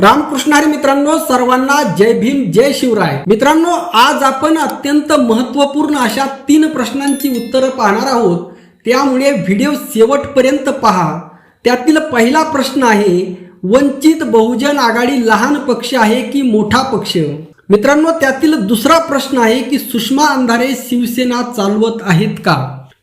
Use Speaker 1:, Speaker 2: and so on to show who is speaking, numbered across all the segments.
Speaker 1: रामकृष्ण हरी मित्रांनो, सर्वांना जय भीम, जय शिवराय. मित्रांनो, आज आपण अत्यंत महत्त्वपूर्ण अशा 3 प्रश्नांची उत्तरं पाहणार आहोत. त्यामुळे व्हिडिओ शेवटपर्यंत पहा. त्यातील पहिला प्रश्न आहे, वंचित बहुजन आघाडी लहान पक्ष आहे की मोठा पक्ष? मित्रांनो, त्यातील दुसरा प्रश्न आहे की सुषमा अंधारे शिवसेना चालवत आहेत का?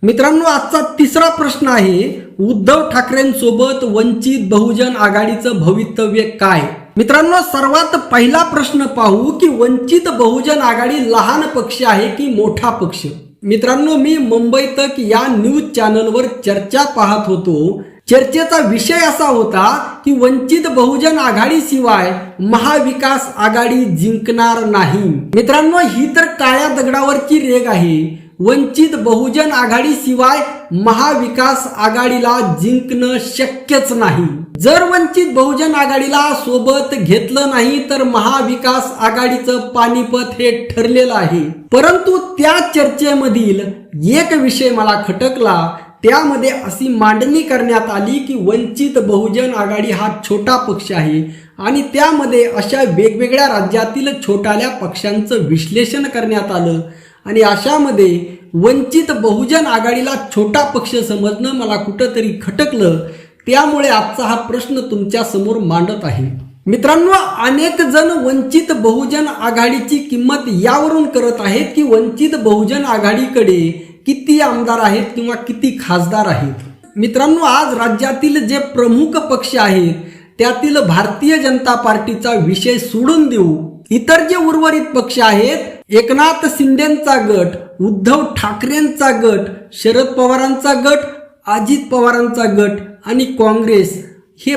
Speaker 1: मित्रांनो, आजचा तिसरा प्रश्न आहे, उद्धव ठाकरेंसोबत वंचित बहुजन आघाडीचं भवितव्य काय? मित्रांनो, सर्वात पहिला प्रश्न पाहू की वंचित बहुजन आघाडी लहान पक्ष आहे की मोठा पक्ष? मित्रांनो, मी मुंबई तक या न्यूज चॅनलवर चर्चा पाहत होतो. चर्चेचा विषय असा होता की वंचित बहुजन आघाडी शिवाय महाविकास आघाडी जिंकणार नाही. मित्रांनो, ही तर काळ्या दगडावरची रेग आहे. वंचित बहुजन आघाडी शिवाय महाविकास आघाडीला जिंकणं शक्यच नाही. जर वंचित बहुजन आघाडीला सोबत घेतलं नाही तर महाविकास आघाडीचं पानिपत हे ठरलेलं आहे. परंतु त्या चर्चेमधील एक विषय मला खटकला. त्यामध्ये अशी मांडणी करण्यात आली की वंचित बहुजन आघाडी हा छोटा पक्ष आहे आणि त्यामध्ये अशा वेगवेगळ्या राज्यातील छोट्याल्या पक्षांचं विश्लेषण करण्यात आलं आणि अशामध्ये वंचित बहुजन आघाडीला छोटा पक्ष समजणं मला कुठंतरी खटकलं. त्यामुळे आजचा हा प्रश्न तुमच्या समोर मांडत आहे. मित्रांनो, अनेक जण वंचित बहुजन आघाडीची किंमत यावरून करत आहेत की वंचित बहुजन आघाडीकडे किती आमदार आहेत किंवा किती खासदार आहेत. मित्रांनो, आज राज्यातील जे प्रमुख पक्ष आहेत त्यातील भारतीय जनता पार्टीचा विषय सोडून देऊ. इतर जे उर्वरित पक्ष आहेत, एकनाथ शिंदेंचा गट, उद्धव ठाकरेंचा गट, शरद पवारांचा गट, अजित पवारांचा गट आणि काँग्रेस, हे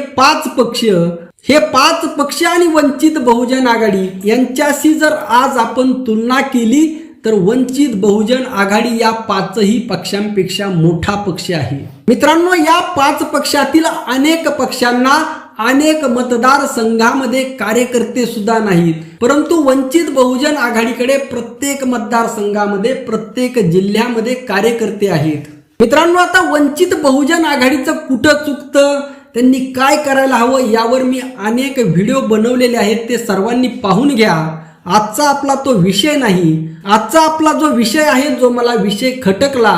Speaker 1: 5 पक्ष आणि वंचित बहुजन आघाडी यांच्याशी जर आज आपण तुलना केली तर वंचित बहुजन आघाडी या 5ही पक्षांपेक्षा मोठा पक्ष आहे. मित्रांनो, या 5 पक्षातील अनेक पक्षांना अनेक मतदारसंघामध्ये कार्यकर्ते सुद्धा नाहीत. परंतु वंचित बहुजन आघाडीकडे प्रत्येक मतदारसंघामध्ये, प्रत्येक जिल्ह्यामध्ये कार्यकर्ते आहेत. मित्रांनो, आता वंचित बहुजन आघाडीचं कुठं चुकतं, त्यांनी काय करायला हवं यावर मी अनेक व्हिडिओ बनवलेले आहेत. ते सर्वांनी पाहून घ्या. आजचा आपला तो विषय नाही. आजचा आपला जो विषय आहे, जो मला विषय खटकला,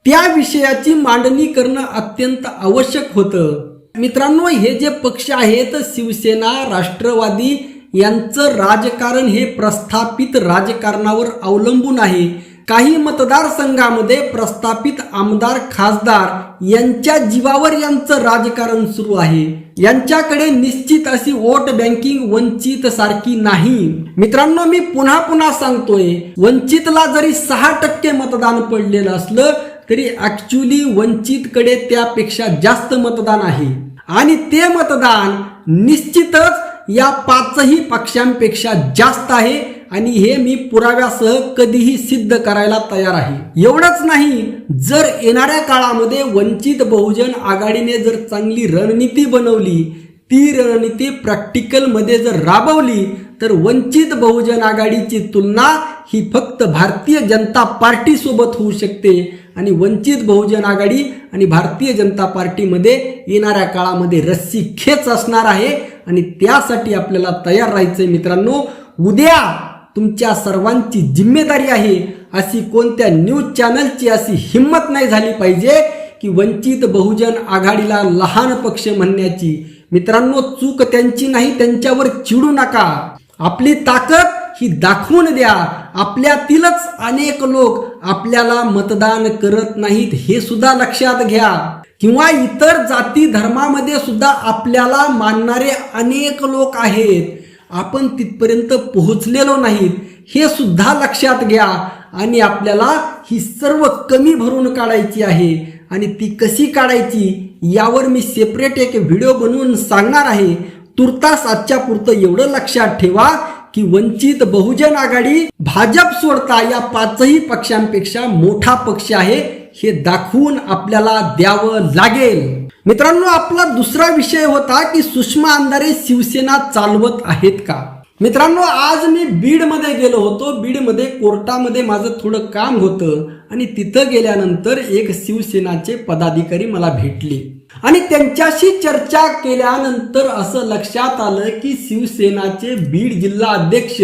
Speaker 1: त्या विषयाची मांडणी करणं अत्यंत आवश्यक होतं. मित्रांनो, हे जे पक्ष आहेत, शिवसेना, राष्ट्रवादी यांचं राजकारण हे प्रस्थापित राजकारणावर अवलंबून आहे. काही मतदारसंघामध्ये प्रस्थापित आमदार, खासदार यांच्या जीवावर यांचं राजकारण सुरू आहे. यांच्याकडे निश्चित अशी वोट बँकिंग वंचित सारखी नाही. मित्रांनो, मी पुन्हा सांगतोय, वंचितला जरी 6% मतदान पडलेलं असलं तरी ऍक्च्युली वंचितकडे त्यापेक्षा जास्त मतदान आहे आणि ते मतदान निश्चितच या 5ही पक्षांपेक्षा जास्त आहे आणि हे मी पुराव्यासह कधीही सिद्ध करायला तयार आहे. एवढंच नाही, जर येणाऱ्या काळामध्ये वंचित बहुजन आघाडीने जर चांगली रणनीती बनवली, ती रणनीती प्रॅक्टिकल मध्ये जर राबवली तर वंचित बहुजन आघाडीची तुलना ही फक्त भारतीय जनता पार्टी सोबत होऊ शकते आणि वंचित बहुजन आघाडी आणि भारतीय जनता पार्टीमध्ये येणाऱ्या काळामध्ये रस्सी खेच असणार आहे आणि त्यासाठी आपल्याला तयार राहायचंय. मित्रांनो, उद्या तुमच्या सर्वांची जिम्मेदारी आहे. अशी कोणत्या न्यूज चॅनलची अशी हिम्मत नाही झाली पाहिजे की वंचित बहुजन आघाडीला लहान पक्ष म्हणण्याची. मित्रांनो, चूक त्यांची नाही, त्यांच्यावर चिडू नका. आपली ताकद ही दाखवून द्या. आपल्यातीलच अनेक लोक आपल्याला मतदान करत नाहीत हे सुद्धा लक्षात घ्या. किंवा इतर जाती धर्मामध्ये सुद्धा आपल्याला मानणारे अनेक लोक आहेत. आपण तिथपर्यंत पोहोचलेलो नाहीत हे सुद्धा लक्षात घ्या आणि आपल्याला ही सर्व कमी भरून काढायची आहे. आणि ती कशी काढायची यावर मी सेपरेट एक व्हिडिओ बनवून सांगणार आहे. तुर्तास आजच्या पुरतं एवढं लक्षात ठेवा की वंचित बहुजन आघाडी भाजप सोडता या 5ही पक्षांपेक्षा मोठा पक्ष आहे हे दाखवून आपल्याला द्यावं लागेल. मित्रांनो, आपला दुसरा विषय होता की सुषमा अंधारे शिवसेना चालवत आहेत का? मित्रांनो, आज मी बीडमध्ये गेलो होतो. बीडमध्ये कोर्टामध्ये माझं थोडं काम होतं आणि तिथं गेल्यानंतर एक शिवसेनाचे पदाधिकारी मला भेटले आणि त्यांच्याशी चर्चा केल्यानंतर असं लक्षात आलं की शिवसेनाचे बीड जिल्हा अध्यक्ष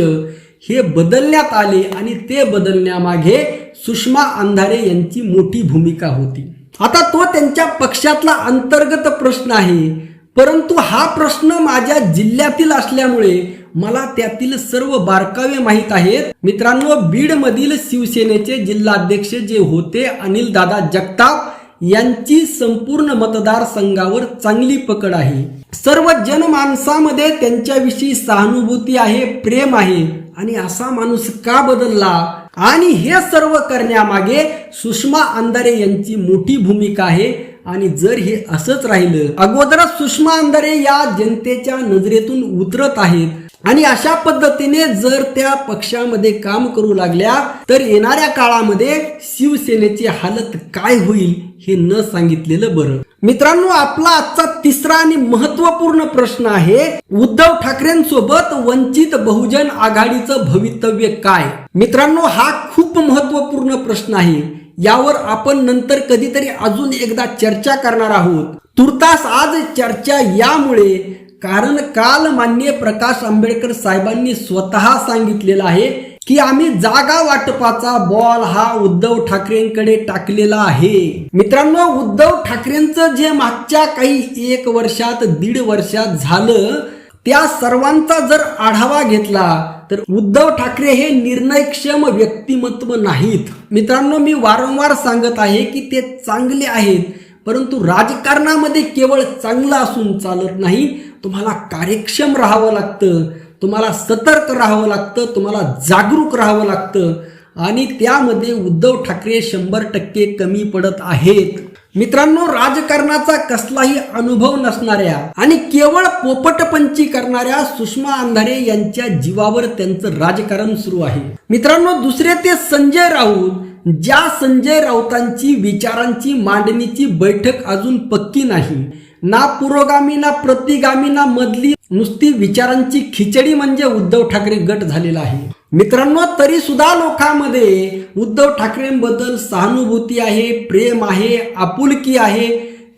Speaker 1: हे बदलण्यात आले आणि ते बदलण्यामागे सुषमा अंधारे यांची मोठी भूमिका होती. आता तो त्यांच्या पक्षातला अंतर्गत प्रश्न आहे, परंतु हा प्रश्न माझ्या जिल्ह्यातील असल्यामुळे मला त्यातील सर्व बारकावे माहीत आहेत. मित्रांनो, बीड मधील शिवसेनेचे जिल्हाध्यक्ष जे होते अनिल दादा जगताप यांची संपूर्ण मतदारसंघावर चांगली पकड आहे. सर्व जनमानसामध्ये त्यांच्याविषयी सहानुभूती आहे, प्रेम आहे. आणि असा माणूस का बदलला, आणि हे सर्व करण्यामागे सुषमा अंधारे यांची मोठी भूमिका आहे. आणि जर हे असंच राहिलं, अगोदरच सुषमा अंधारे या जनतेच्या नजरेतून उतरत आहेत आणि अशा पद्धतीने जर त्या पक्षामध्ये काम करू लागल्या तर येणाऱ्या काळामध्ये शिवसेनेची हालत काय होईल हे न सांगितलेलं बरं. मित्रांनो, आपला आजचा तिसरा आणि महत्वपूर्ण प्रश्न आहे, उद्धव ठाकरेंसोबत वंचित बहुजन आघाडीचं भवितव्य काय. मित्रांनो, हा खूप महत्वपूर्ण प्रश्न आहे. यावर आपण नंतर कधीतरी अजून एकदा चर्चा करणार आहोत. तुर्तास आज चर्चा यामुळे कारण काल माननीय प्रकाश आंबेडकर साहेबांनी स्वतः सांगितलेलं आहे की आम्ही जागा वाटपाचा बॉल हा उद्धव ठाकरेंकडे टाकलेला आहे. मित्रांनो, उद्धव ठाकरेंचं जे मागच्या काही 1 वर्षात 1.5 वर्षात झालं त्या सर्वांचा जर आढावा घेतला तर उद्धव ठाकरे हे निर्णयक्षम व्यक्तिमत्व नाहीत. मित्रांनो, मी वारंवार सांगत आहे की ते चांगले आहेत, परंतु राजकारणामध्ये केवळ चांगलं असून चालत नाही. तुम्हाला कार्यक्षम राहावं लागतं, तुम्हाला सतर्क राहावं लागतं, तुम्हाला जागरूक राहावं लागतं. आणि त्यामध्ये उद्धव ठाकरे 100% कमी पडत आहेत. मित्रांनो, राजकारणाचा कसलाही अनुभव नसणाऱ्या आणि केवळ पोपटपंची करणाऱ्या सुषमा अंधारे यांच्या जीवावर त्यांचं राजकारण सुरू आहे. मित्रांनो, दुसरे ते संजय राऊत, ज्या संजय राऊतांची विचारांची मांडणीची बैठक अजून पक्की नाही, ना पुरोगामी ना प्रतिगामी ना मधली नुसती विचारांची खिचडी म्हणजे उद्धव ठाकरे गट झालेला आहे. मित्रांनो, तरी सुद्धा लोकांमध्ये उद्धव ठाकरेंबद्दल सहानुभूती आहे, प्रेम आहे, आपुलकी आहे.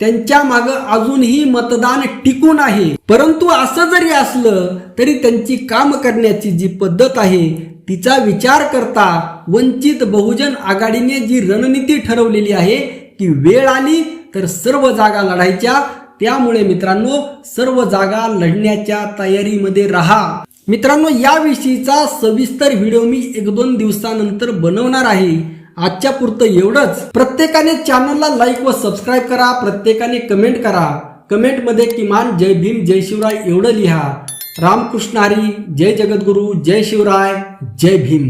Speaker 1: त्यांच्या मागे अजूनही मतदान टिकून आहे. परंतु असं जरी असलं तरी त्यांची काम करण्याची जी पद्धत आहे तिचा विचार करता वंचित बहुजन आघाडीने जी रणनीती ठरवलेली आहे की वेळ आली तर सर्व जागा लढायच्या. त्यामुळे मित्रांनो, सर्व जागा लढण्याच्या तयारीमध्ये राहा. मित्रांनो, याविषयीचा सविस्तर व्हिडिओ मी 1-2 दिवसानंतर बनवणार आहे. आजच्या पुरतं एवढंच. प्रत्येकाने चॅनलला लाईक व सबस्क्राईब करा. प्रत्येकाने कमेंट करा. कमेंटमध्ये किमान जय भीम जय शिवराय एवढं लिहा. रामकृष्ण हरी. जय जगद्गुरु. जय शिवराय. जय भीम.